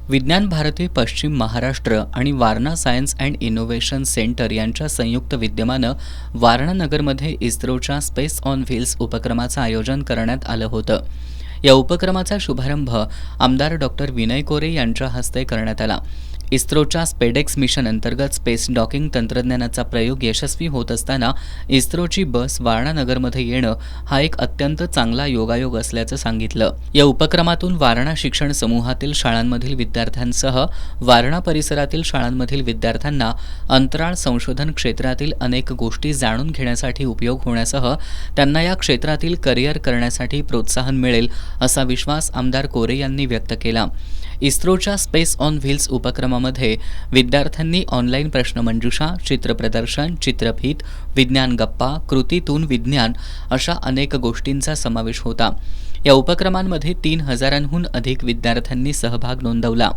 विज्ञान भारती पश्चिम महाराष्ट्र आणि Warna science and innovation centre यांच्या संयुक्त विद्यमानं वारणा नगरमध्ये इस्रोच्या स्पेस ऑन व्हील्स उपक्रमाचं आयोजन करण्यात आलं होतं. या उपक्रमाचा शुभारंभ आमदार डॉक्टर विनय कोरे यांच्या हस्ते करण्यात आला. इस्रोच्या स्पेडेक्स मिशन अंतर्गत स्पेस डॉकिंग तंत्रज्ञानाचा प्रयोग यशस्वी होत असताना इस्रोची बस वारणा नगरमध्ये येणं हा एक अत्यंत चांगला योगायोग असल्याचं सांगितलं. या उपक्रमातून वारणा शिक्षण समूहातील शाळांमधील विद्यार्थ्यांसह वारणा परिसरातील शाळांमधील विद्यार्थ्यांना अंतराळ संशोधन क्षेत्रातील अनेक गोष्टी जाणून घेण्यासाठी उपयोग होण्यासह त्यांना या क्षेत्रातील करिअर करण्यासाठी प्रोत्साहन मिळेल असा विश्वास आमदार कोरे यांनी व्यक्त केला. इस्रोच्या स्पेस ऑन व्हील्स उपक्रमामध्ये विद्यार्थ्यांनी ऑनलाईन प्रश्नमंजुषा, चित्रप्रदर्शन, चित्रफीत, विज्ञान गप्पा, कृतीतून विज्ञान अशा अनेक गोष्टींचा समावेश होता. या उपक्रमांमध्ये 3000हून अधिक विद्यार्थ्यांनी सहभाग नोंदवला.